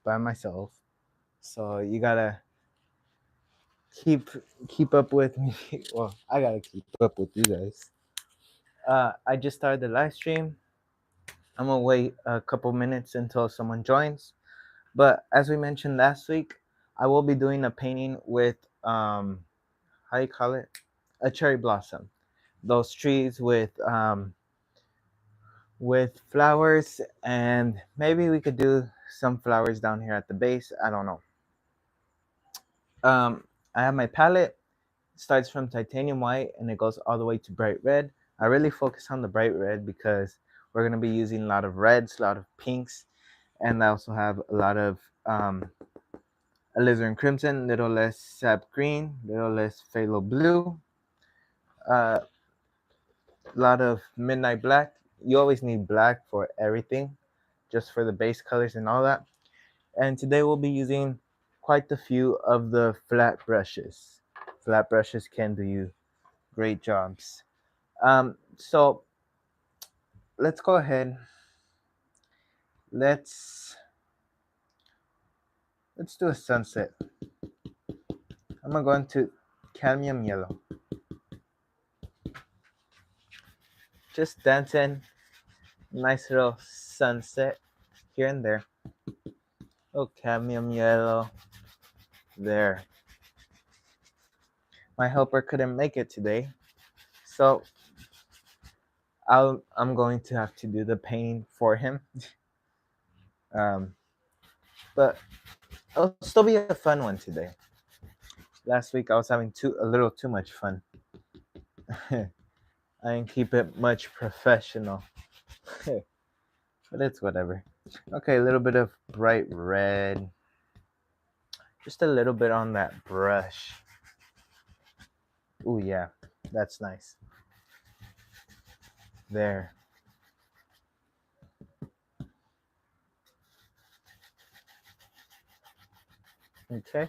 by myself, so you gotta keep keep up with me. Well, I gotta keep up with you guys. I just started the live stream. I'm gonna wait a couple minutes until someone joins. But as we mentioned last week, I will be doing a painting with how you call it, a cherry blossom. Those trees with flowers, and maybe we could do some flowers down here at the base. I don't know. I have my palette. It starts from titanium white and it goes all the way to bright red. I really focus on the bright red because we're gonna be using a lot of reds, a lot of pinks, and I also have a lot of alizarin crimson, little less sap green, little less phthalo blue, a lot of midnight black. You always need black for everything, just for the base colors and all that. And today we'll be using quite a few of the flat brushes. Flat brushes can do you great jobs. So let's go ahead. Let's do a sunset. I'm gonna go into cadmium yellow. Just dancing, nice little sunset here and there. Oh, cadmium yellow. There. My helper couldn't make it today, so I'm going to have to do the painting for him. But it'll still be a fun one today. Last week I was having a little too much fun. I didn't keep it much professional. But it's whatever. Okay, a little bit of bright red. Just a little bit on that brush. Ooh, yeah, that's nice. There. Okay.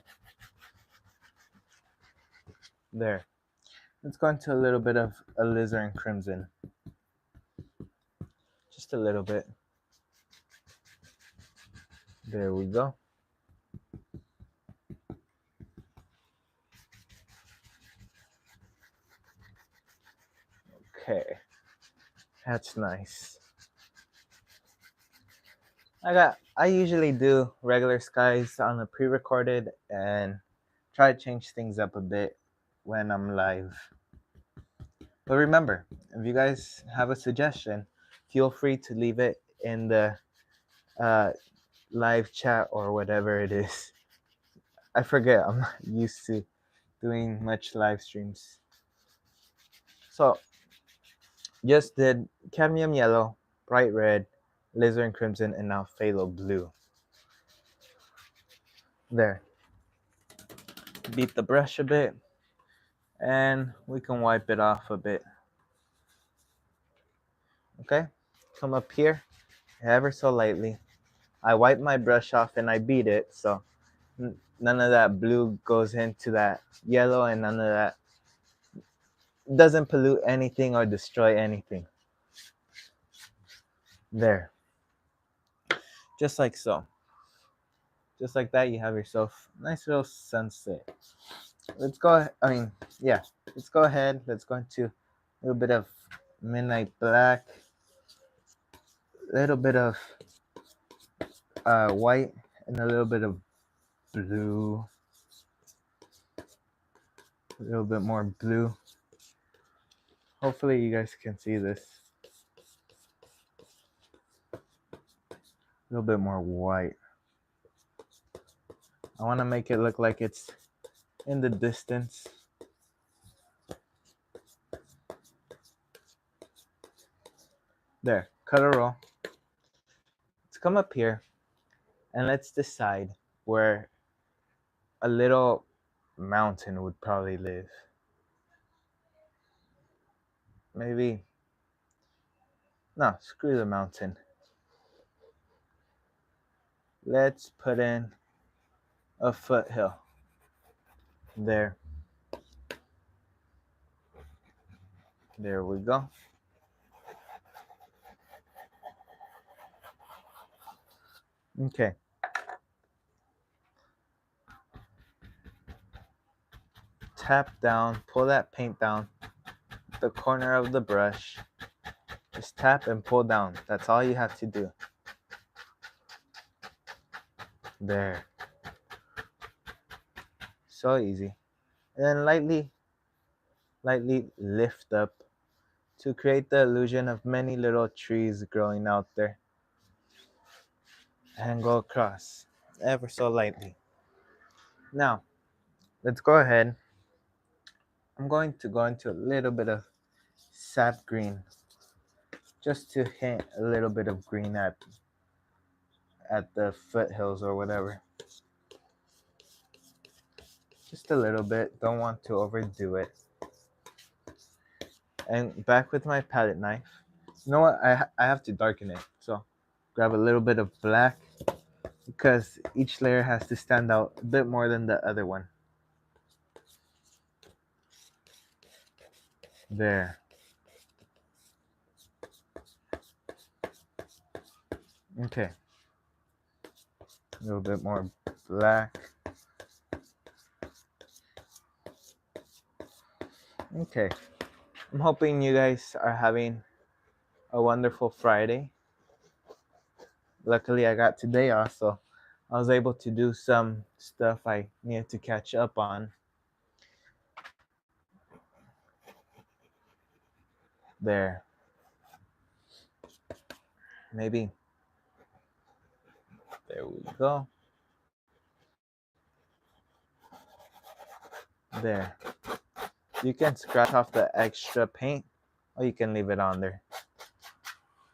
There. Let's go into a little bit of alizarin crimson. Just a little bit. There we go. Okay. That's nice. I usually do regular skies on the pre-recorded and try to change things up a bit when I'm live. But remember, if you guys have a suggestion, feel free to leave it in the live chat or whatever it is. I forget, I'm not used to doing much live streams. So, just did cadmium yellow, bright red, alizarin crimson, and now phthalo blue. There. Beat the brush a bit, and we can wipe it off a bit. Okay, come up here, ever so lightly. I wipe my brush off and I beat it, so none of that blue goes into that yellow, and none of that doesn't pollute anything or destroy anything. There. Just like so. Just like that, you have yourself a nice little sunset. Let's go, let's go ahead. Let's go into a little bit of midnight black, a little bit of white, and a little bit of blue. A little bit more blue. Hopefully you guys can see this. A little bit more white. I want to make it look like it's in the distance. There, cut a roll. Let's come up here and let's decide where a little mountain would probably live. Maybe, no, screw the mountain. Let's put in a foothill. There. There we go. Okay. tap down, pull that paint down the corner of the brush. Just tap and pull down. That's all you have to do. There. So easy. And then lightly lift up to create the illusion of many little trees growing out there. And go across ever so lightly. Now, let's go ahead. I'm going to go into a little bit of sap green just to hint a little bit of green at the foothills or whatever. Just a little bit. Don't want to overdo it. And back with my palette knife. You know what? I have to darken it. So grab a little bit of black because each layer has to stand out a bit more than the other one. There. Okay. A little bit more black. Okay. I'm hoping you guys are having a wonderful Friday. Luckily, I got today off, so I was able to do some stuff I needed to catch up on. There. Maybe. There we go. There. You can scratch off the extra paint or you can leave it on there.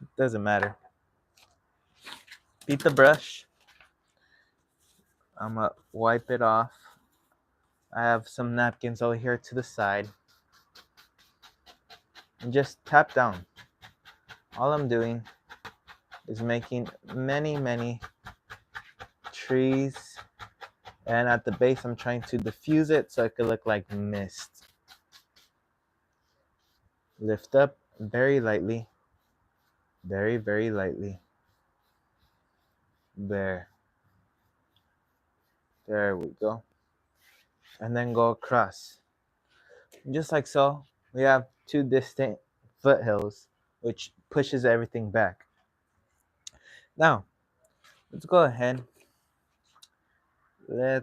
It doesn't matter. Beat the brush. I'm gonna wipe it off. I have some napkins over here to the side. And just tap down. All I'm doing is making many trees. And at the base, I'm trying to diffuse it so it could look like mist. Lift up very lightly. Very lightly. There. There we go. And then go across. And just like so, we have two distant foothills, which pushes everything back. Now, let's go ahead. A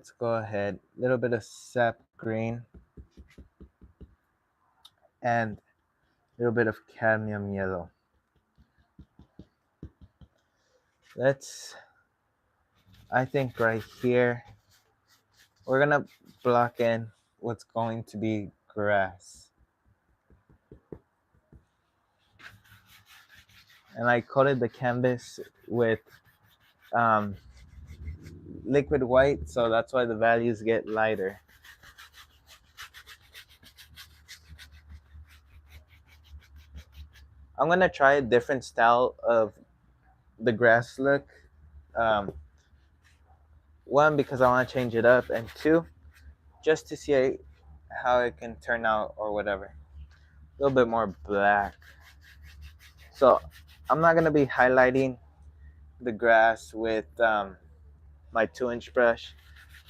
little bit of sap green and a little bit of cadmium yellow. I think right here, we're gonna block in what's going to be grass. And I coated the canvas with liquid white, so that's why the values get lighter. I'm gonna try a different style of the grass look. One, because I want to change it up, and two, just to see how it can turn out or whatever. A little bit more black. So I'm not gonna be highlighting the grass with my 2-inch brush.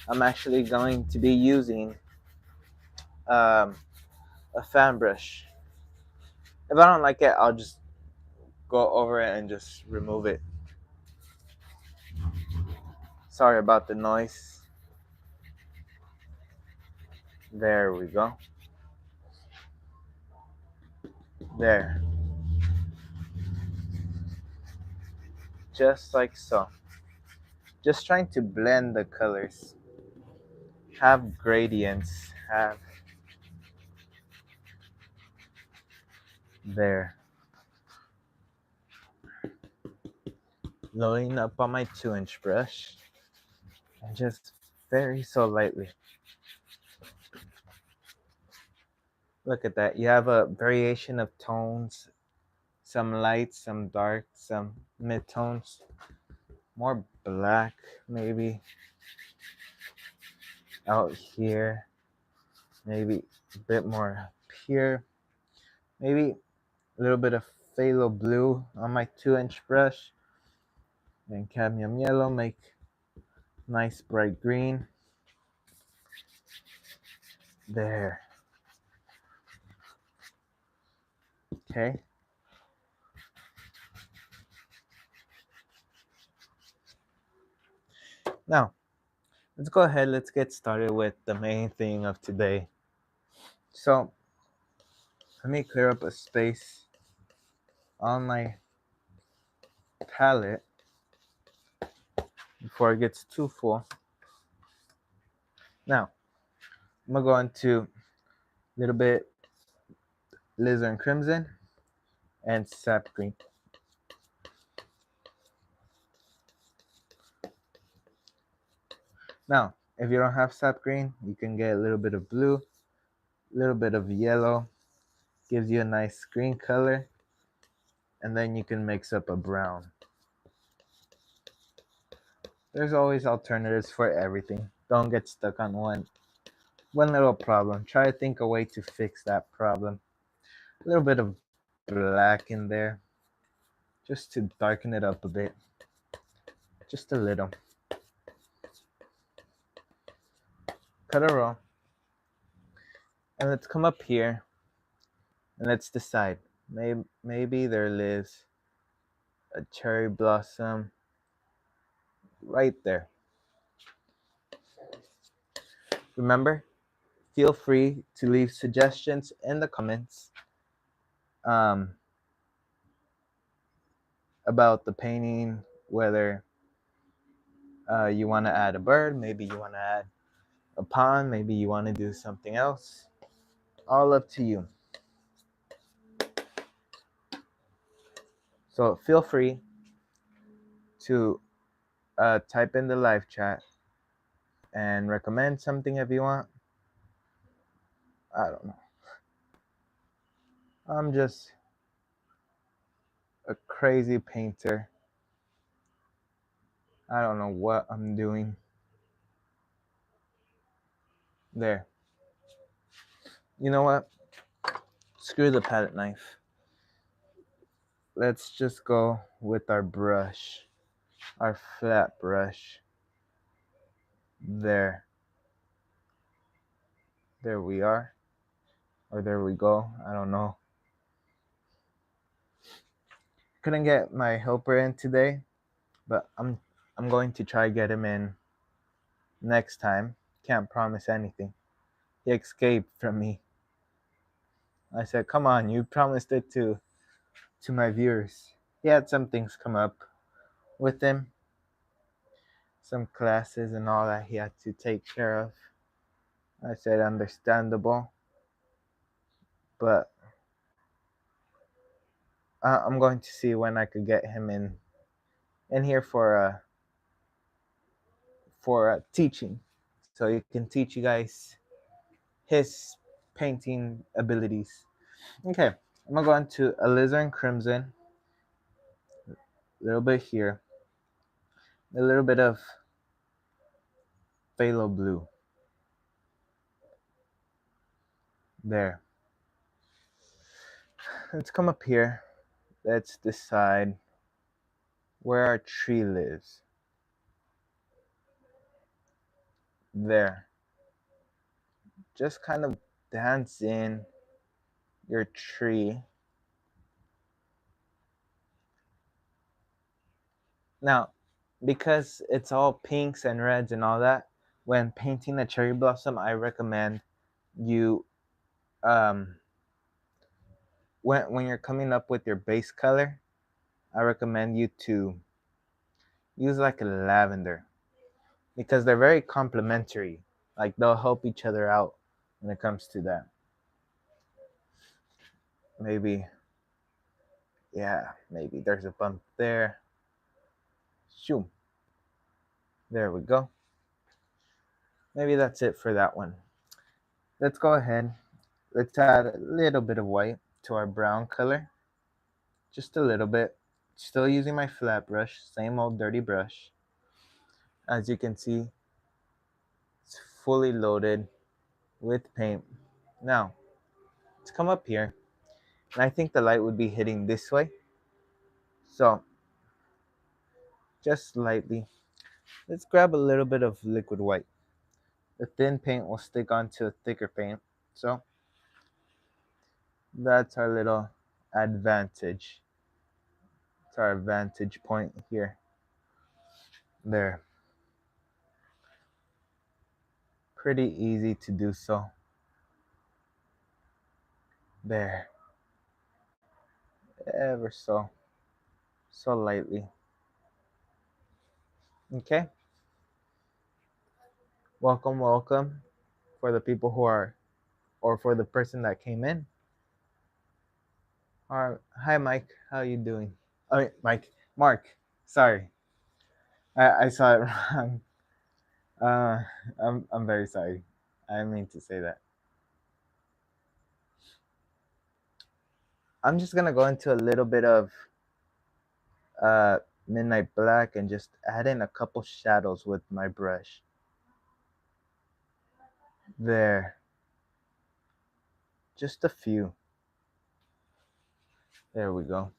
I'm actually going to be using a fan brush. If I don't like it, I'll just go over it and just remove it. Sorry about the noise. There we go. There. Just like so. Just trying to blend the colors. Have gradients. Have there. Loading up on my 2-inch brush. And just very so lightly. Look at that. You have a variation of tones. Some light, some dark, some mid-tones. More black, maybe. Out here. Maybe a bit more up here. Maybe a little bit of phthalo blue on my 2-inch brush. And cadmium yellow, make nice bright green. There. Okay. Now, let's go ahead. Let's get started with the main thing of today. So, let me clear up a space on my palette before it gets too full. Now, I'm gonna go into a little bit Alizarin Crimson and Sap Green. Now, if you don't have Sap Green, you can get a little bit of blue, a little bit of yellow, gives you a nice green color, and then you can mix up a brown. There's always alternatives for everything. Don't get stuck on one little problem. Try to think a way to fix that problem. A little bit of black in there, just to darken it up a bit. Just a little. Cut a roll. And let's come up here and let's decide. Maybe there lives a cherry blossom right there. Remember, feel free to leave suggestions in the comments about the painting, whether you want to add a bird, maybe you want to add a pond, maybe you want to do something else. All up to you. So feel free to type in the live chat and recommend something if you want. I don't know. I'm just a crazy painter. I don't know what I'm doing. There. You know what? Screw the palette knife. Let's just go with our brush, our flat brush. There. There we are. Or there we go. I don't know. Couldn't get my helper in today, but I'm going to try get him in next time. Can't promise anything. He escaped from me. I said, "Come on, you promised it to my viewers." He had some things come up with him, some classes and all that he had to take care of. I said, understandable, but I'm going to see when I could get him in here for teaching, so he can teach you guys his painting abilities. Okay, I'm gonna go into Alizarin Crimson, a little bit here, a little bit of Phthalo Blue. There. Let's come up here. Let's decide where our tree lives. There. Just kind of dance in your tree. Now, because it's all pinks and reds and all that, when painting a cherry blossom, I recommend you when you're coming up with your base color, I recommend you to use like a lavender, because they're very complementary. Like, they'll help each other out when it comes to that. Maybe, yeah, maybe there's a bump there. Shoo. There we go. Maybe that's it for that one. Let's go ahead. Let's add a little bit of white to our brown color. Just a little bit. Still using my flat brush, same old dirty brush. As you can see, it's fully loaded with paint. Now, let's come up here. And I think the light would be hitting this way. So, just lightly, let's grab a little bit of liquid white. the thin paint will stick onto the thicker paint. So that's our little advantage. It's our vantage point here. There. Pretty easy to do so. There. Ever so lightly. Okay. Welcome for the people who are, or for the person that came in. All right. Hi, Mike. How you doing? I mean, Mike. Mark. Sorry. I saw it wrong. Uh, I'm very sorry. I didn't mean to say that. I'm just gonna go into a little bit of uh, midnight black and just add in a couple shadows with my brush. There. Just a few. There we go.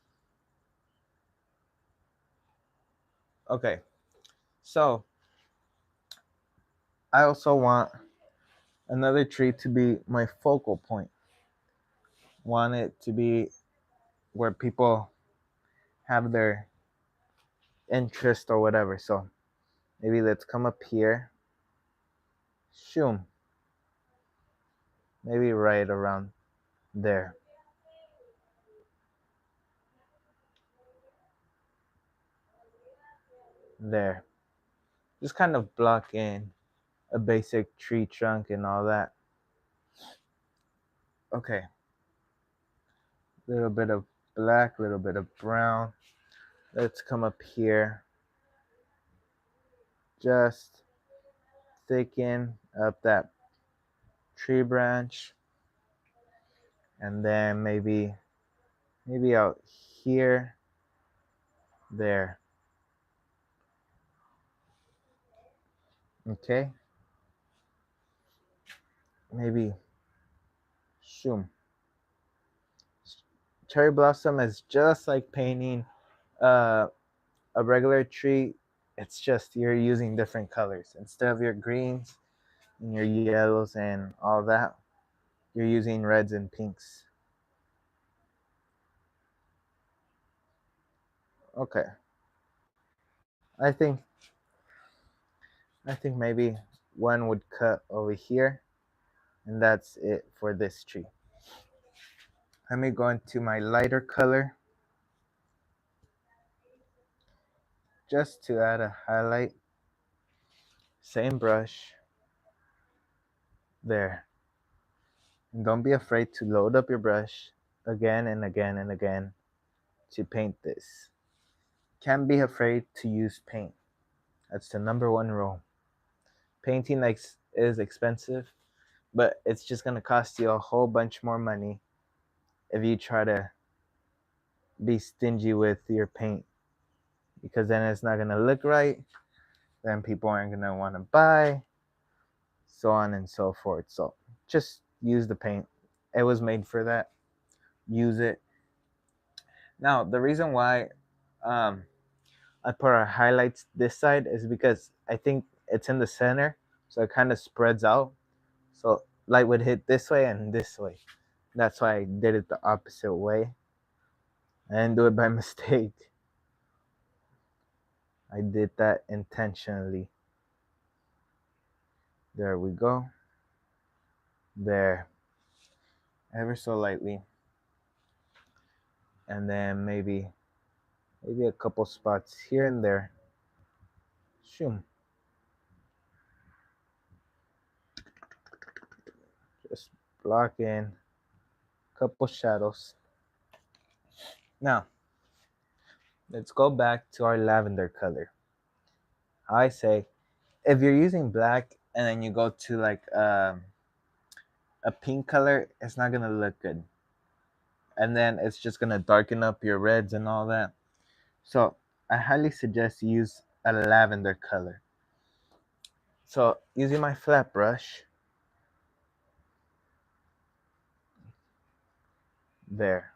Okay. So I also want another tree to be my focal point. Want it to be where people have their interest or whatever. So maybe let's come up here. Shoom. Maybe right around there. There. Just kind of block in a basic tree trunk and all that. Okay. Little bit of black, little bit of brown. Let's come up here. Just thicken up that tree branch. And then maybe out here. There. Okay. Maybe shoom. Cherry blossom is just like painting uh, a regular tree. It's just you're using different colors. Instead of your greens and your yellows and all that, you're using reds and pinks. Okay. I think maybe one would cut over here, and that's it for this tree. Let me go into my lighter color just to add a highlight. Same brush. There. And don't be afraid to load up your brush again and again and again to paint this. Can't be afraid to use paint. That's the number one rule. Painting is expensive, but it's just gonna cost you a whole bunch more money if you try to be stingy with your paint, because then it's not gonna look right. Then people aren't gonna want to buy, so on and so forth. So just use the paint. It was made for that. Use it. Now the reason why um, I put our highlights this side is because I think it's in the center, so it kind of spreads out. So light would hit this way and this way. That's why I did it the opposite way. I didn't do it by mistake. I did that intentionally. There we go. There. Ever so lightly. And then maybe a couple spots here and there. Shoom. Just block in a couple shadows. Now, let's go back to our lavender color. I say, if you're using black and then you go to like a pink color, it's not gonna look good. And then it's just gonna darken up your reds and all that. So I highly suggest you use a lavender color. So using my flat brush, there,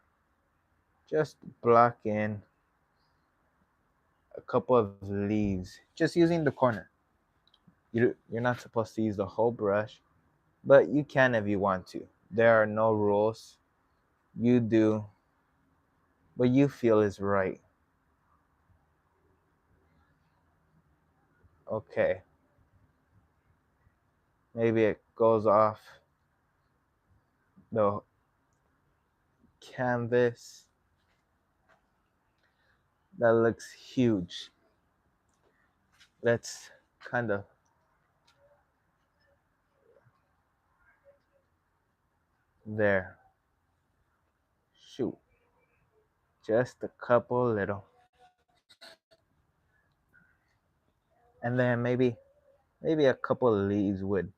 just block in a couple of leaves, just using the corner. You're not supposed to use the whole brush, but you can if you want to. There are no rules. You do what you feel is right. Okay, maybe it goes off the canvas. That looks huge. Let's kind of there. Shoot, just a couple little, and then maybe a couple of leaves would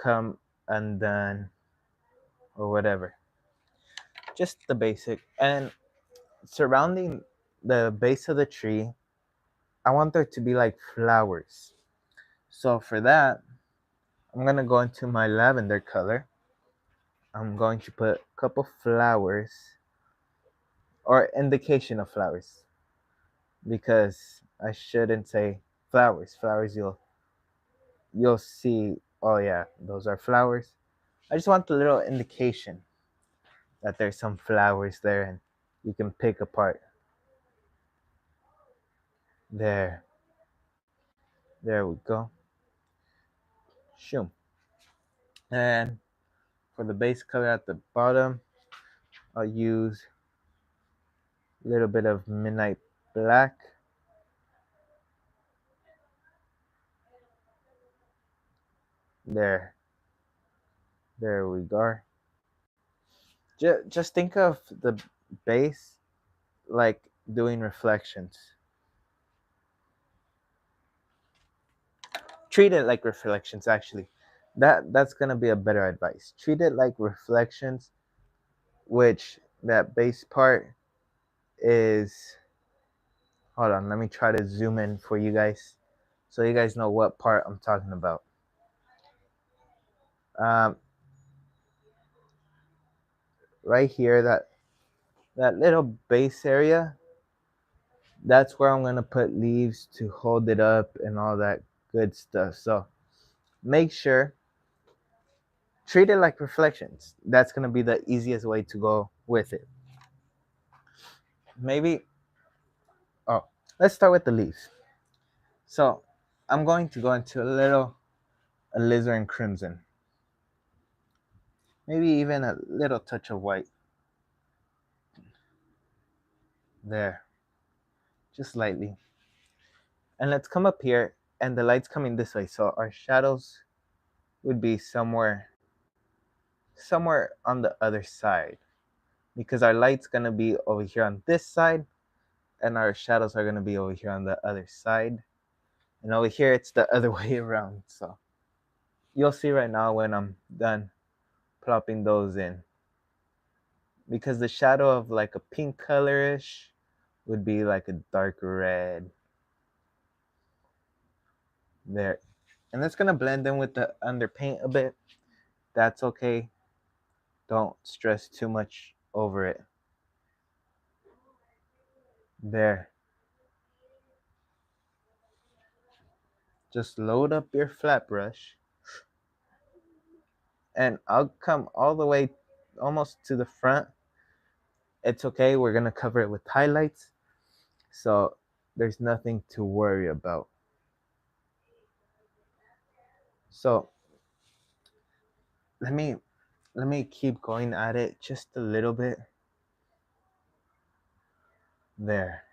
come undone or whatever. Just the basic. And surrounding the base of the tree, I want there to be like flowers. So for that, I'm gonna go into my lavender color. I'm going to put a couple flowers or indication of flowers because I shouldn't say flowers. Flowers you'll see, oh yeah, those are flowers. I just want a little indication that there's some flowers there and you can pick apart. There. There we go. Shoom. And for the base color at the bottom, I'll use a little bit of midnight black. There. There we go. Just think of the base like doing reflections. Treat it like reflections actually. That's gonna be a better advice. Treat it like reflections, which that base part is, hold on, let me try to zoom in for you guys so you guys know what part I'm talking about. Um, right here, that little base area, that's where I'm gonna put leaves to hold it up and all that good stuff. So make sure, treat it like reflections. That's gonna be the easiest way to go with it. Maybe, oh, let's start with the leaves. So I'm going to go into a little alizarin crimson, maybe even a little touch of white. There, just lightly. And let's come up here, and the light's coming this way, so our shadows would be somewhere on the other side, because our light's gonna be over here on this side, and our shadows are gonna be over here on the other side, and over here it's the other way around. So you'll see right now when I'm done plopping those in, because the shadow of like a pink colorish would be like a dark red there, and that's gonna blend in with the underpaint a bit. That's okay, don't stress too much over it. There, just load up your flat brush, and I'll come all the way almost to the front. It's okay, we're gonna cover it with highlights, so there's nothing to worry about. So let me keep going at it just a little bit. There,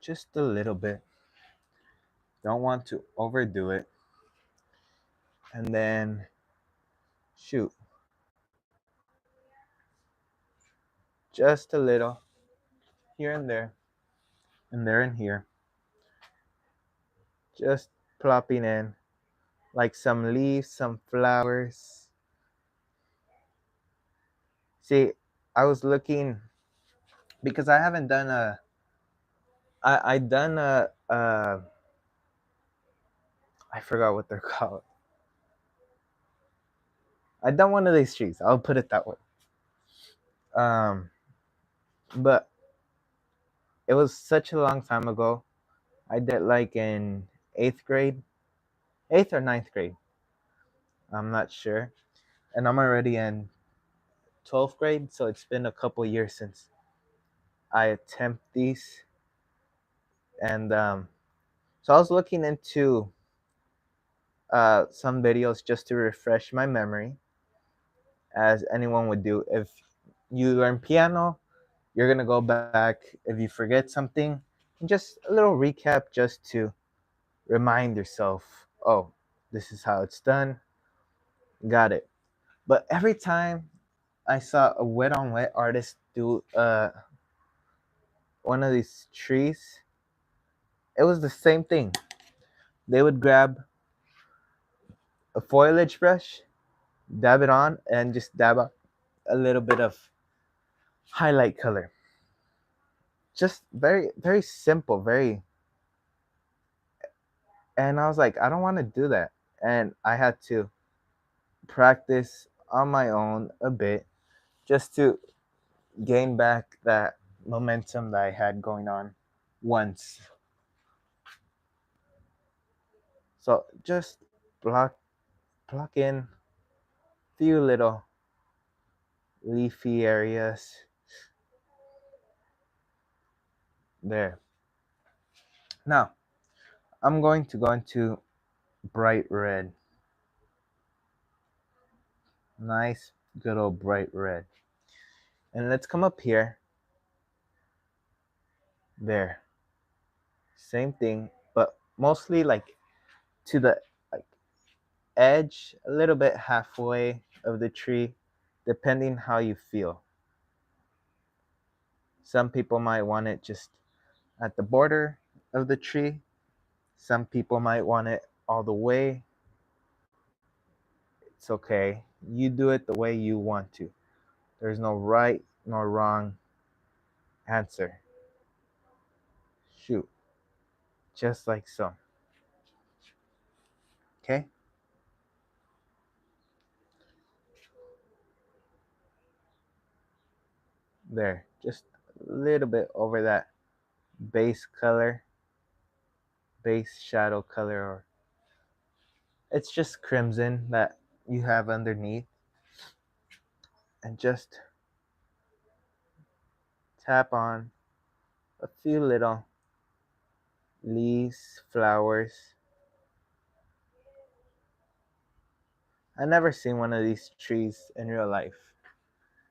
just a little bit. Don't want to overdo it. And then shoot, just a little here and there and here. Just plopping in like some leaves, some flowers. See, I was looking because I haven't done I done I forgot what they're called. I done one of these trees. I'll put it that way. Um, but it was such a long time ago. I did like in eighth grade. 8th or ninth grade. I'm not sure. And I'm already in 12th grade, so it's been a couple years since I attempt these. And so I was looking into some videos just to refresh my memory, as anyone would do. If you learn piano, you're gonna go back if you forget something, just a little recap just to remind yourself, oh, this is how it's done. Got it. But every time I saw a wet on wet artist do one of these trees, it was the same thing. They would grab a foliage brush, dab it on, and just dab a little bit of highlight color. Just very, very simple, very. And I was like, I don't want to do that. And I had to practice on my own a bit just to gain back that momentum that I had going on once. So just block pluck in few little leafy areas there. Now I'm going to go into bright red. Nice good old bright red. And let's come up here. There. Same thing, but mostly like to the like edge, a little bit halfway of the tree, depending how you feel. Some people might want it just at the border of the tree. Some people might want it all the way. It's okay. You do it the way you want to. There's no right nor wrong answer. Shoot. Just like so. Okay? There. Just a little bit over that base color, base shadow color, or it's just crimson that you have underneath. And just tap on a few little leaves, flowers. I never seen one of these trees in real life.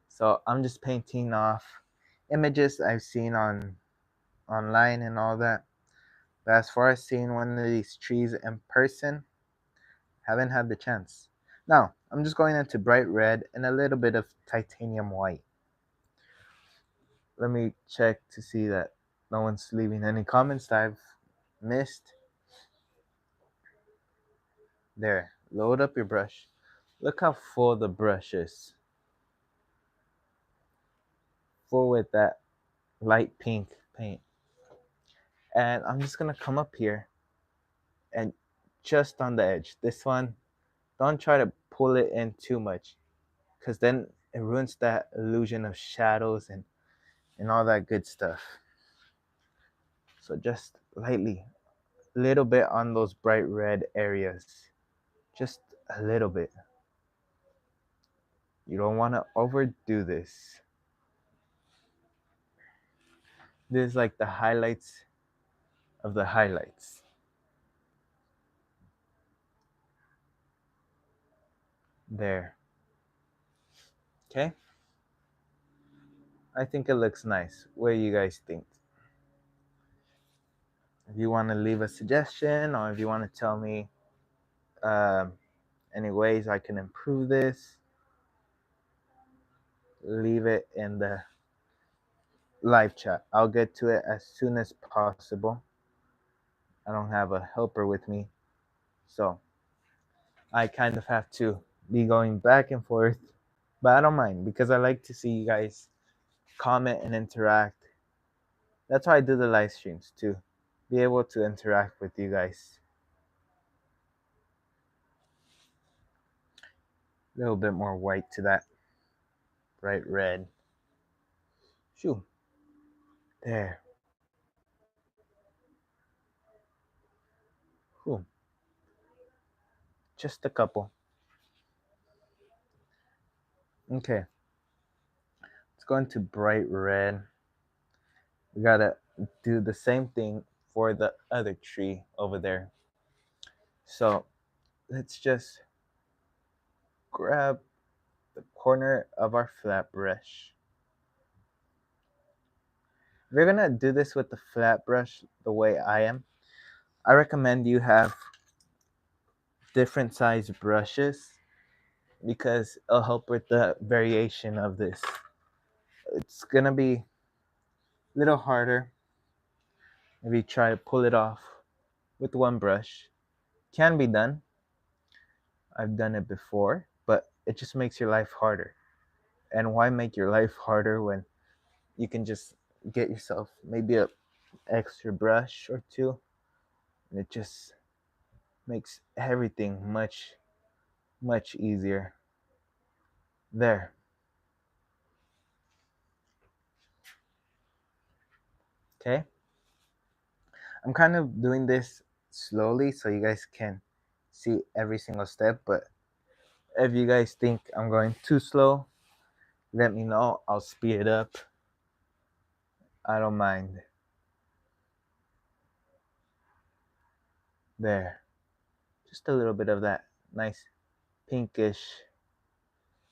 So I'm just painting off images I've seen on online and all that. But as far as seeing one of these trees in person, haven't had the chance. Now, I'm just going into bright red and a little bit of titanium white. Let me check to see that no one's leaving any comments that I've missed. There, load up your brush. Look how full the brush is. Full with that light pink paint. And I'm just gonna come up here and just on the edge. This one, don't try to pull it in too much, because then it ruins that illusion of shadows and all that good stuff. So just lightly, a little bit on those bright red areas. Just a little bit. You don't want to overdo this. This is like the highlights of the highlights. There. Okay? I think it looks nice. What do you guys think? If you want to leave a suggestion, or if you want to tell me um, any ways I can improve this, leave it in the live chat. I'll get to it as soon as possible. I don't have a helper with me, so I kind of have to be going back and forth. But I don't mind, because I like to see you guys comment and interact. That's why I do the live streams, to be able to interact with you guys. A little bit more white to that bright red. Shoo. There. Whew. just a couple. Okay, let's go into bright red. We gotta do the same thing for the other tree over there. So let's just grab the corner of our flat brush. If you're gonna do this with the flat brush the way I am, I recommend you have different size brushes because it'll help with the variation of this. It's gonna be a little harder if you try to pull it off with one brush. Can be done. I've done it before, but it just makes your life harder. And why make your life harder when you can just get yourself maybe a extra brush or two, and it just makes everything much easier. There. Okay. I'm kind of doing this slowly so you guys can see every single step, but if you guys think I'm going too slow, let me know. I'll speed it up. I don't mind. There. Just a little bit of that nice pinkish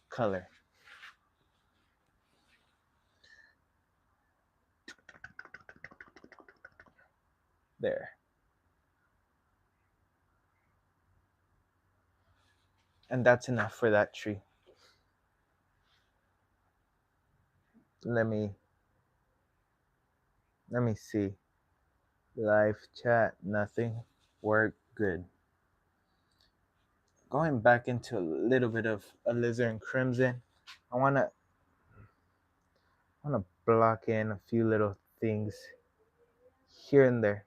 color. There. And that's enough for that tree. Let me see. Live chat, nothing. Work, good. Going back into a little bit of alizarin crimson, I wanna block in a few little things here and there.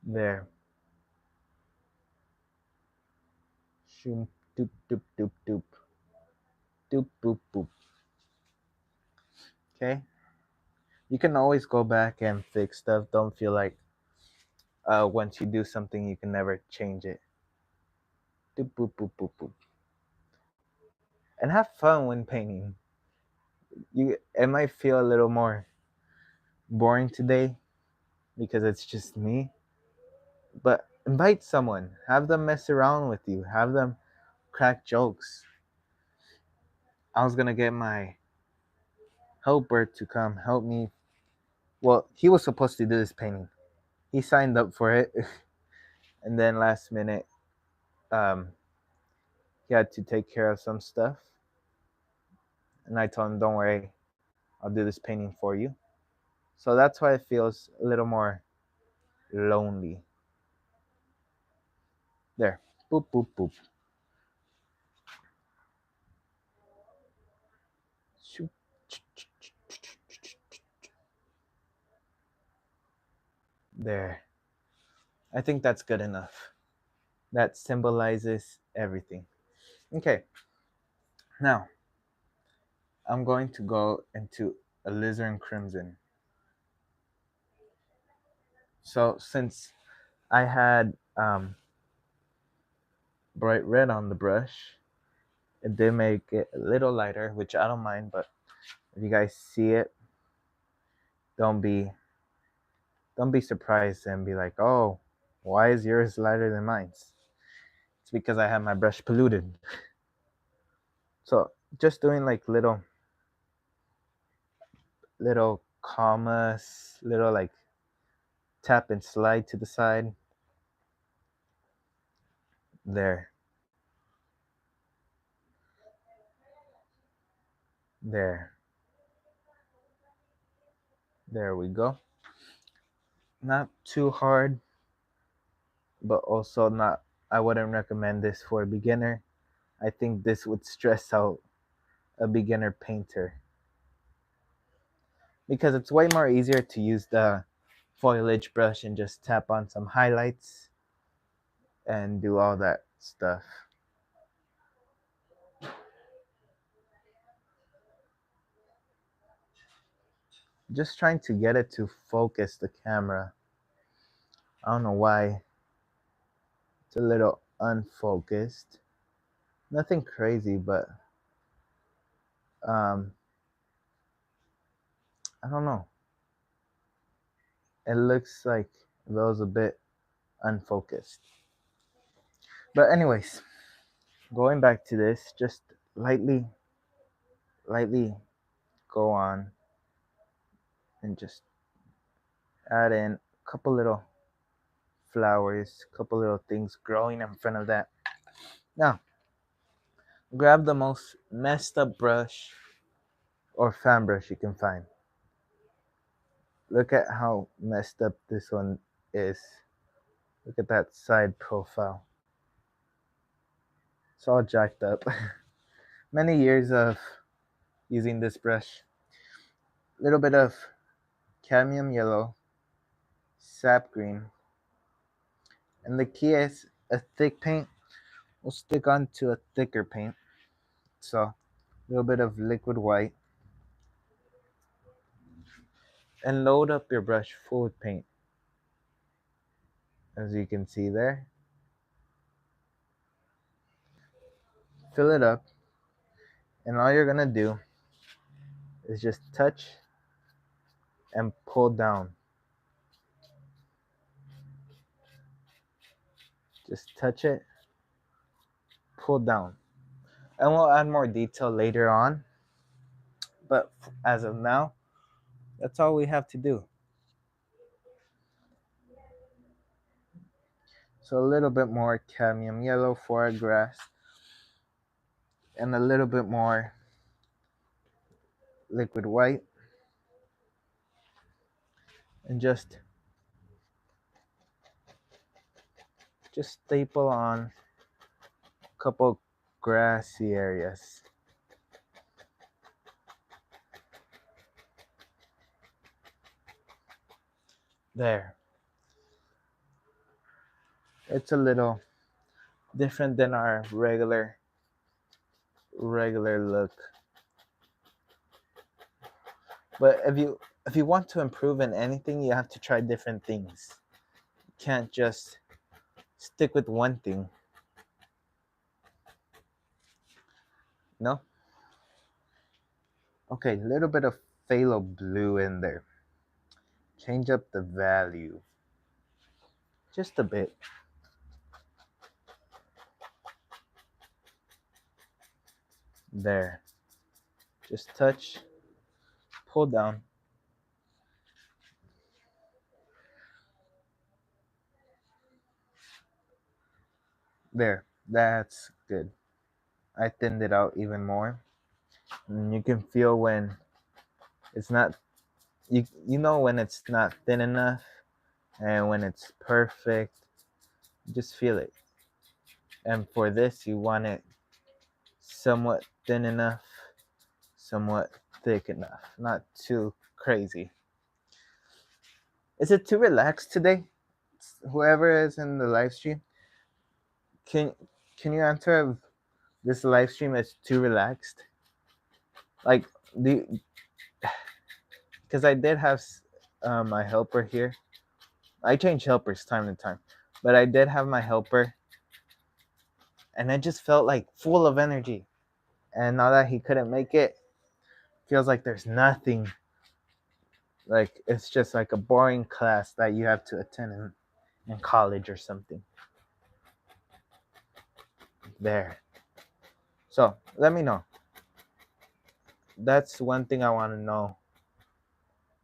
There. Shoom, doop, doop, doop, doop. Doop, boop, boop. Okay? You can always go back and fix stuff. Don't feel like once you do something, you can never change it. Doop, boop, boop, boop, boop. And have fun when painting. It might feel a little more boring today because it's just me, but invite someone. Have them mess around with you. Have them crack jokes. I was gonna get my helper to come help me. Well, he was supposed to do this painting. He signed up for it, and then last minute, um, he had to take care of some stuff. And I told him, "Don't worry, I'll do this painting for you." So that's why it feels a little more lonely. There, boop boop boop. There. I think that's good enough. That symbolizes everything. Okay, now I'm going to go into alizarin crimson. So since I had bright red on the brush, it did make it a little lighter, which I don't mind, but if you guys see it, don't be surprised and be like, oh, why is yours lighter than mine? It's because I have my brush polluted. So just doing like little commas, little like tap and slide to the side. There. There. There we go. Not too hard, but also not, I wouldn't recommend this for a beginner. I think this would stress out a beginner painter because it's way more easier to use the foliage brush and just tap on some highlights and do all that stuff. Just trying to get it to focus the camera. I don't know why it's a little unfocused. Nothing crazy, but um, I don't know. It looks like it was a bit unfocused. But anyways, going back to this, just lightly go on and just add in a couple little flowers, a couple little things growing in front of that. Now, grab the most messed up brush or fan brush you can find. Look at how messed up this one is. Look at that side profile. It's all jacked up. Many years of using this brush. A little bit of cadmium yellow, sap green, and the key is a thick paint will stick onto a thicker paint. So a little bit of liquid white, and load up your brush full with paint. As you can see there, fill it up, and all you're gonna do is just touch and pull down. Just touch it, pull down. And we'll add more detail later on, but as of now, that's all we have to do. So a little bit more cadmium yellow for our grass, and a little bit more liquid white, and just staple on a couple grassy areas. There. It's a little different than our regular look. But if you want to improve in anything, you have to try different things. You can't just stick with one thing. No? Okay, a little bit of phthalo blue in there. Change up the value. Just a bit. There. Just touch, pull down. There. That's good. I thinned it out even more. And you can feel when it's not you know when it's not thin enough and when it's perfect. You just feel it. And for this you want it somewhat thin enough, somewhat thick enough, not too crazy. Is it too relaxed today? Whoever is in the live stream, can you answer if this live stream is too relaxed? Like, because I did have my helper here. I change helpers time to time, but I did have my helper, and I just felt like full of energy. And now that he couldn't make it, feels like there's nothing. Like it's just like a boring class that you have to attend in college or something. There. So let me know. That's one thing I want to know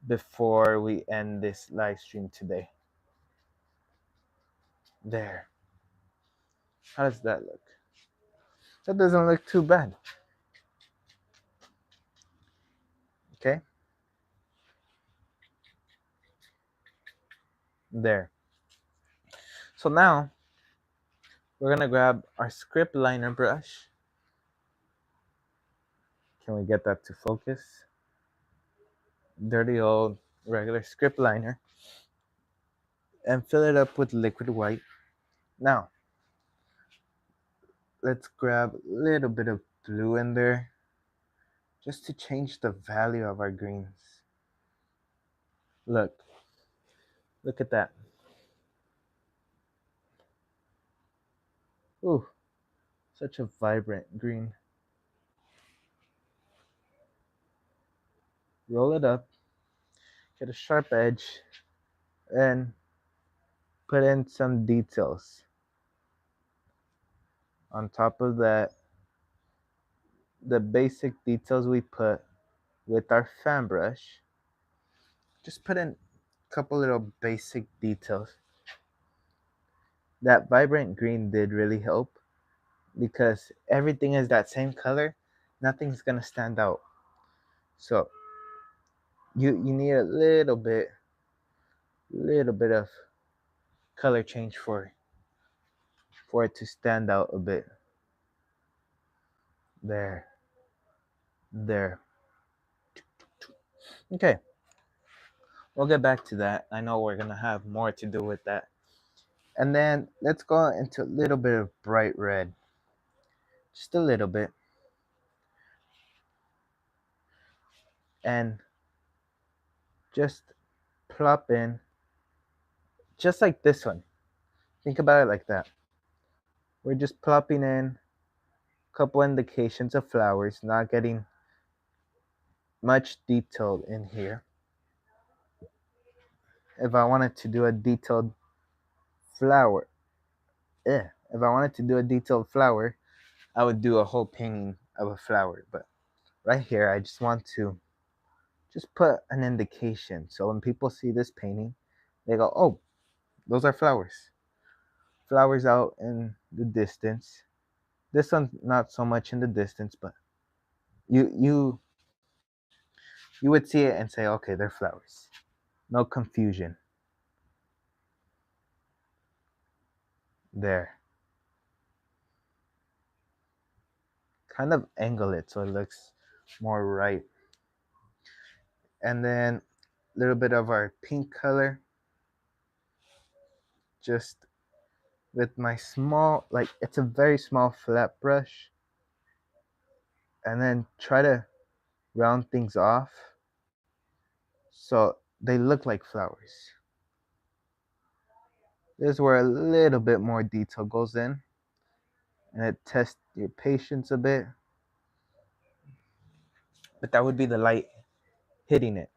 before we end this live stream today. There. How does that look? That doesn't look too bad. Okay. There. So now we're gonna grab our script liner brush. Can we get that to focus? Dirty old regular script liner. And fill it up with liquid white. Now, let's grab a little bit of blue in there just to change the value of our greens. Look, look at that. Ooh, such a vibrant green. Roll it up, get a sharp edge, and put in some details. On top of that, the basic details we put with our fan brush, just put in a couple little basic details. That vibrant green did really help because everything is that same color, nothing's gonna stand out. So you need a little bit of color change for it to stand out a bit. There, there. Okay, we'll get back to that. I know we're gonna have more to do with that. And then let's go into a little bit of bright red, just a little bit, and just plop in, just like this one. Think about it like that. We're just plopping in a couple indications of flowers, not getting much detail in here. If I wanted to do a detailed flower, if I wanted to do a detailed flower, I would do a whole painting of a flower. But right here, I just want to just put an indication. So when people see this painting, they go, "Oh, those are flowers." Flowers out in the distance. This one's not so much in the distance, but you you would see it and say, "Okay, they're flowers." No confusion there. Kind of angle it so it looks more right. And then a little bit of our pink color, just with my small, like it's a very small flat brush, and then try to round things off so they look like flowers. This is where a little bit more detail goes in, and it tests your patience a bit. But that would be the light hitting it.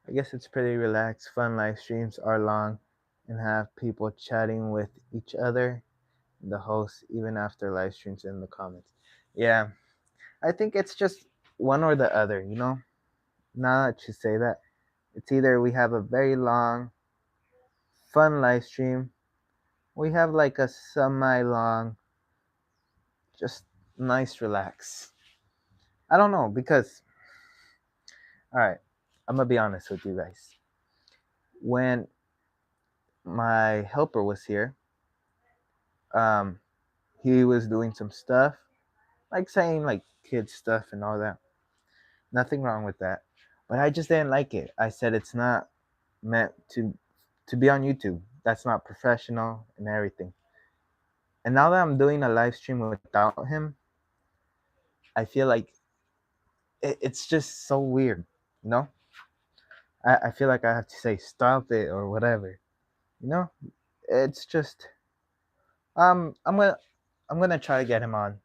I guess it's pretty relaxed. Fun live streams are long and have people chatting with each other, the hosts, even after live streams in the comments. Yeah, I think it's just one or the other, you know? Now that you say that, it's either we have a very long, fun live stream, we have like a semi long, just nice relax. I don't know because, all right, I'm gonna be honest with you guys. When my helper was here, um, he was doing some stuff, like saying like kid stuff and all that. Nothing wrong with that, but I just didn't like it. I said it's not meant to be on YouTube. That's not professional and everything. And now that I'm doing a live stream without him, I feel like it's just so weird, you know. I feel like I have to say stop it or whatever, you know. It's just um I'm gonna I'm gonna try to get him on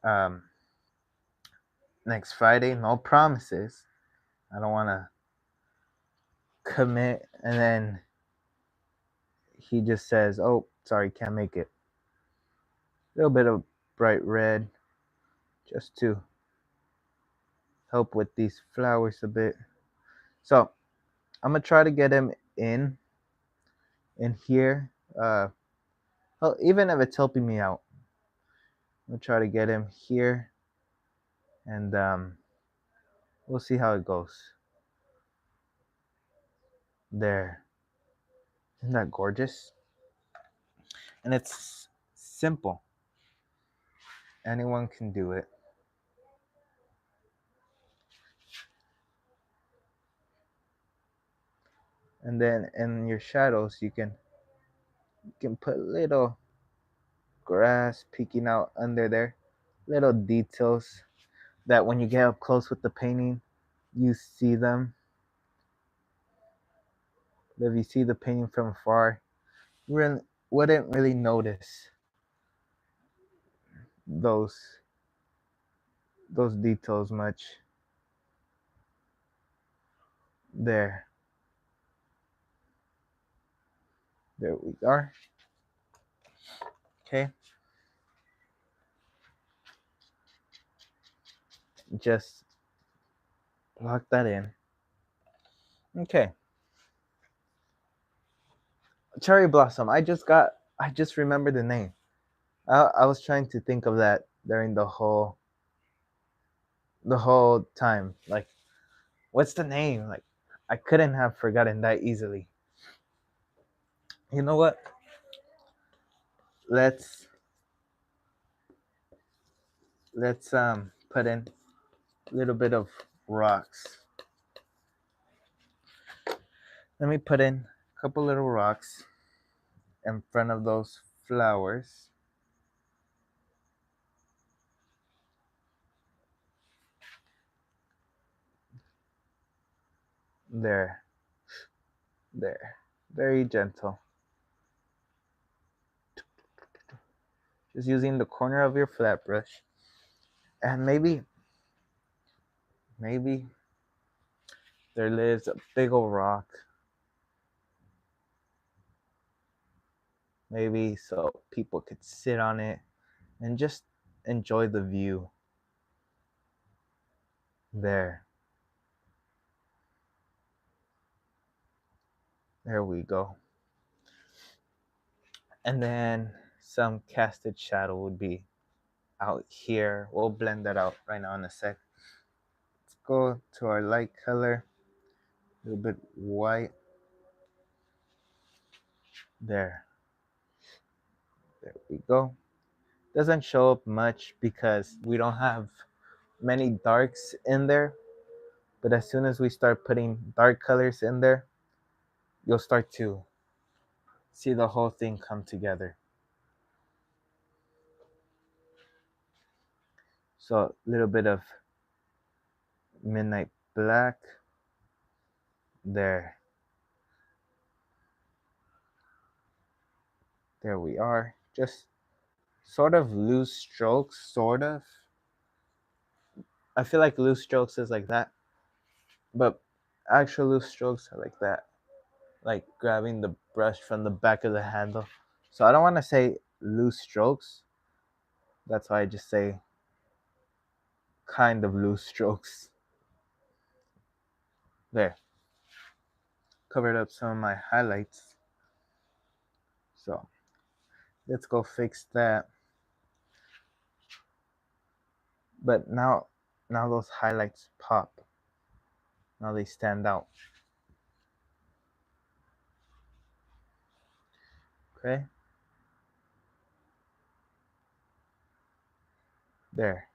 um next Friday. No promises. I don't want to commit and then he just says, "Oh, sorry, can't make it." A little bit of bright red just to help with these flowers a bit. So I'm gonna try to get him in here. Well, even if it's helping me out, I'm gonna try to get him here, and we'll see how it goes. There, isn't that gorgeous? And it's simple. Anyone can do it. And then in your shadows, you can put little grass peeking out under there. Little details that when you get up close with the painting, you see them. But if you see the painting from afar, you really wouldn't really notice those those details much. There, there we are. Okay, just lock that in. Okay, cherry blossom. I just remembered the name. I was trying to think of that during the whole time. Like, what's the name? Like, I couldn't have forgotten that easily. You know what? Let's let's put in a little bit of rocks. Let me put in a couple little rocks in front of those flowers. There, there. Very gentle. Just using the corner of your flat brush. And maybe there lives a big old rock. Maybe so people could sit on it and just enjoy the view. There. There we go. And then some casted shadow would be out here. We'll blend that out right now in a sec. Let's go to our light color. A little bit white. There. There we go. Doesn't show up much because we don't have many darks in there. But as soon as we start putting dark colors in there, you'll start to see the whole thing come together. So a little bit of midnight black. There. There we are. Just sort of loose strokes, sort of. I feel like loose strokes is like that, but actual loose strokes are like that, like grabbing the brush from the back of the handle. So I don't want to say loose strokes. That's why I just say kind of loose strokes. There, covered up some of my highlights. So let's go fix that. But now those highlights pop. Now they stand out. Okay. There.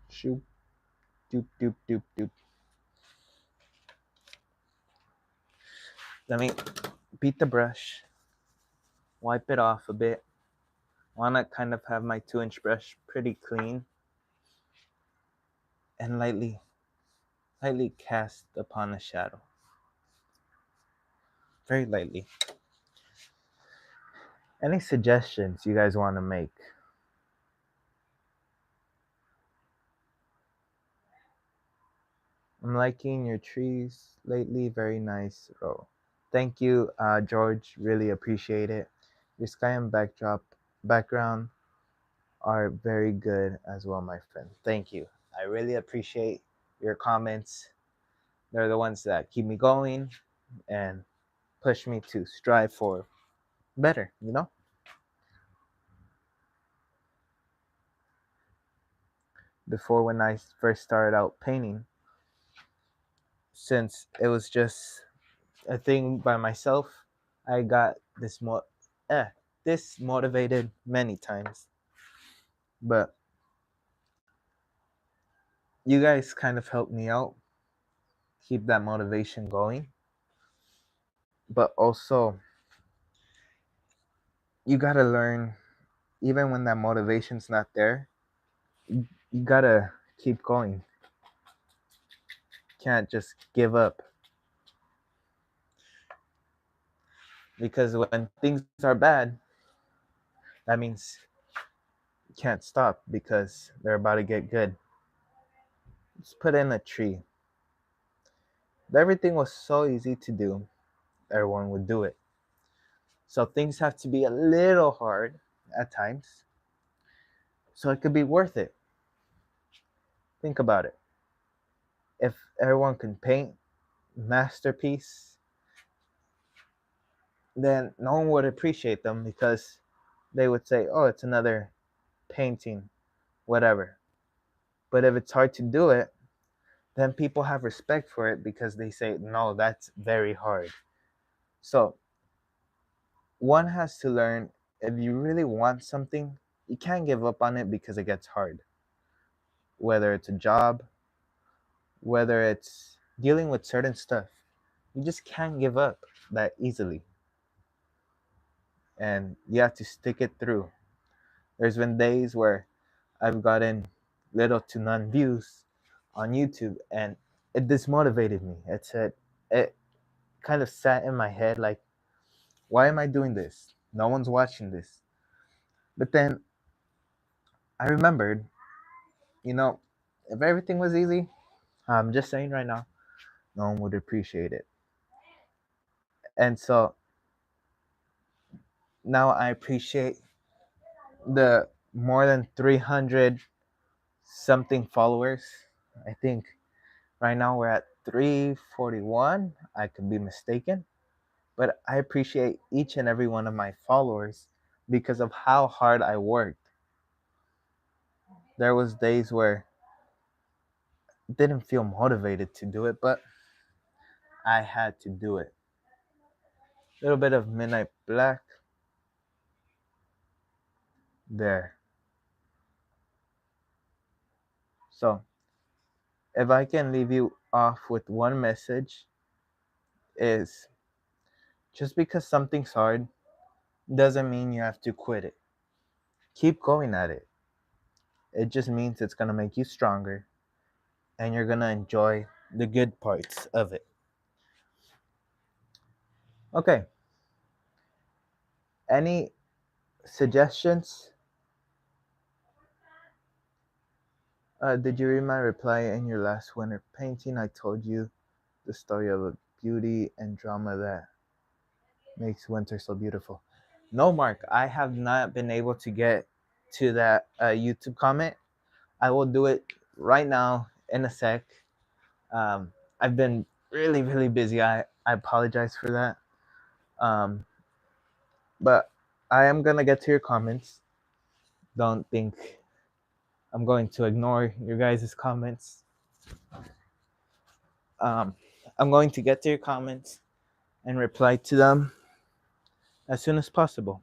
Shoop. Doop doop doop doop. Let me beat the brush. Wipe it off a bit. I want to kind of have my 2-inch brush pretty clean and lightly cast upon a shadow. Very lightly. Any suggestions you guys want to make? I'm liking your trees lately. Very nice. Oh, thank you, George. Really appreciate it. Your sky and background are very good as well, my friend. Thank you. I really appreciate your comments. They're the ones that keep me going and push me to strive for better, you know? Before, when I first started out painting, since it was just a thing by myself, I got eh, this motivated many times. But you guys kind of helped me out, keep that motivation going. But also, you gotta learn. even when that motivation's not there, you gotta keep going. Can't just give up. Because when things are bad, that means you can't stop because they're about to get good. Just put in a tree. If everything was so easy to do, everyone would do it. So things have to be a little hard at times so it could be worth it. Think about it. If everyone can paint masterpiece, then no one would appreciate them because they would say, "Oh, it's another painting, whatever." But if it's hard to do it, then people have respect for it because they say, "No, that's very hard." So one has to learn, if you really want something, you can't give up on it because it gets hard. Whether it's a job, whether it's dealing with certain stuff, you just can't give up that easily. And you have to stick it through. There's been days where I've gotten little to none views on YouTube, and it dismotivated me. It kind of sat in my head like, why am I doing this? No one's watching this. But then I remembered, you know, if everything was easy, I'm just saying right now, no one would appreciate it. And so now I appreciate the more than 300 something followers. I think right now we're at 341. I could be mistaken. But I appreciate each and every one of my followers because of how hard I worked. There was days where I didn't feel motivated to do it, but I had to do it. A little bit of Midnight Black there. So, if I can leave you off with one message, is just because something's hard doesn't mean you have to quit it. Keep going at it. It just means it's going to make you stronger and you're going to enjoy the good parts of it. Okay. Any suggestions? Did you read my reply in your last winter painting? I told you the story of a beauty and drama that makes winter so beautiful. No, Mark, I have not been able to get to that YouTube comment. I will do it right now in a sec. I've been really, really busy. I apologize for that. Um, but I am going to get to your comments. Don't think I'm going to ignore your guys' comments. Um, I'm going to get to your comments and reply to them as soon as possible.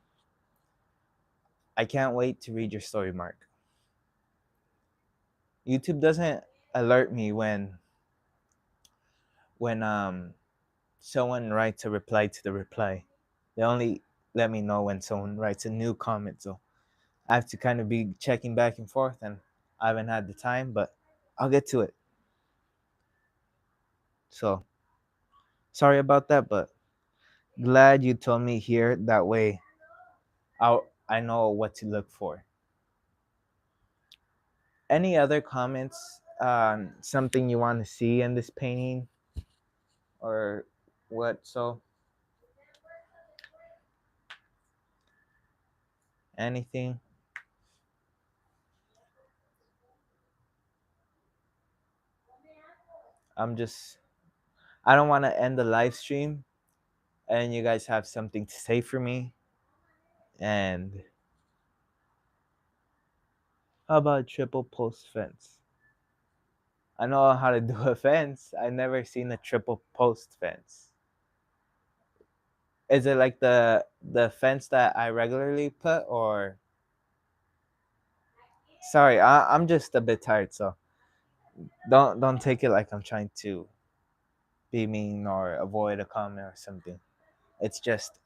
I can't wait to read your story, Mark. YouTube doesn't alert me when someone writes a reply to the reply. They only let me know when someone writes a new comment. So I have to kind of be checking back and forth, and I haven't had the time, but I'll get to it. So sorry about that, but glad you told me here. That way, I know what to look for. Any other comments? Something you want to see in this painting, or what? So anything? I'm just. I don't want to end the live stream, and you guys have something to say for me. And how about triple post fence? I know how to do a fence. I never seen a triple post fence. Is it like the fence that I regularly put, or sorry, I'm just a bit tired, so don't take it like I'm trying to be mean or avoid a comment or something. It's just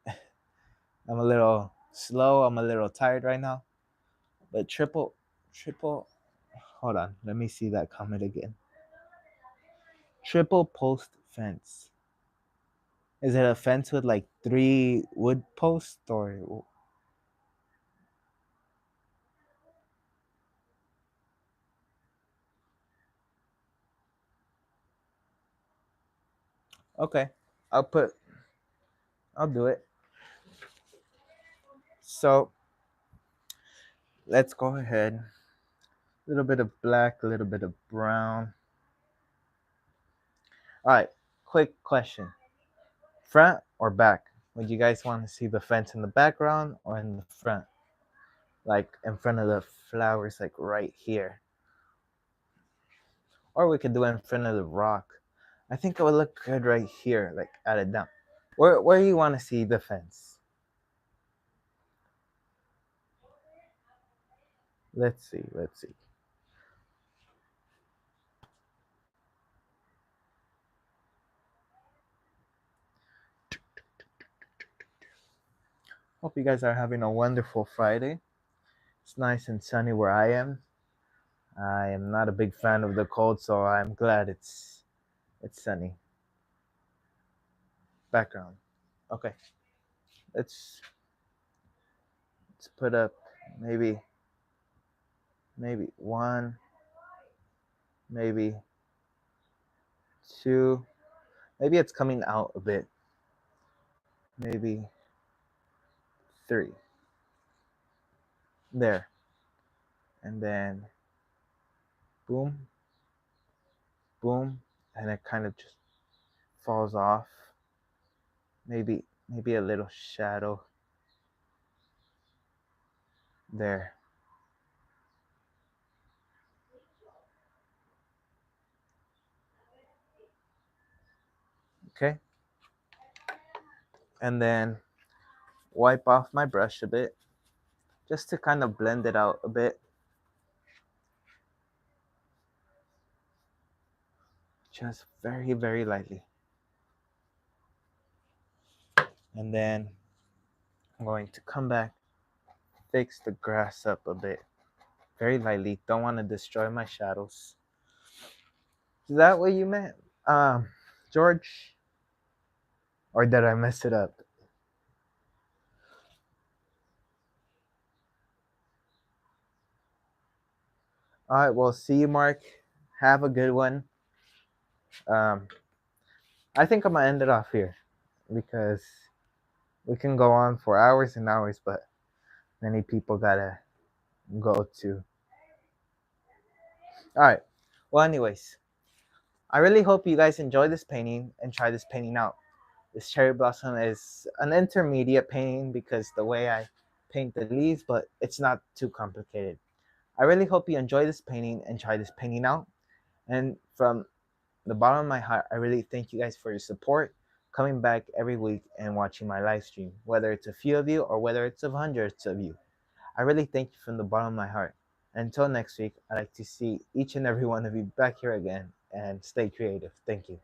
I'm a little slow. I'm a little tired right now. But triple. Hold on. Let me see that comment again. Triple post fence. Is it a fence with like 3 wood posts or? Okay, I'll put. I'll do it. So let's go ahead. A little bit of black, a little bit of brown. All right. Quick question: front or back? Would you guys want to see the fence in the background or in the front? Like in front of the flowers, like right here. Or we could do it in front of the rock. I think it would look good right here, like at it down. Where do you want to see the fence? Let's see, let's see. Hope you guys are having a wonderful Friday. It's nice and sunny where I am. I am not a big fan of the cold, so I'm glad it's sunny. Background. Okay. Let's let's put up maybe one, maybe two. Maybe it's coming out a bit. Maybe three. There. And then boom, boom, and it kind of just falls off. Maybe a little shadow there. Okay. And then wipe off my brush a bit just to kind of blend it out a bit. Just very, very lightly. And then I'm going to come back, fix the grass up a bit. Very lightly. Don't want to destroy my shadows. Is that what you meant? George? Or did I mess it up? Alright, well, see you, Mark. Have a good one. Um, I think I'm gonna end it off here because we can go on for hours and hours, but many people gotta go to. Alright. Well, anyways, I really hope you guys enjoy this painting and try this painting out. This cherry blossom is an intermediate painting because the way I paint the leaves, but it's not too complicated. I really hope you enjoy this painting and try this painting out. And from the bottom of my heart, I really thank you guys for your support, coming back every week and watching my live stream, whether it's a few of you or whether it's of hundreds of you. I really thank you from the bottom of my heart. Until next week, I'd like to see each and every one of you back here again and stay creative. Thank you.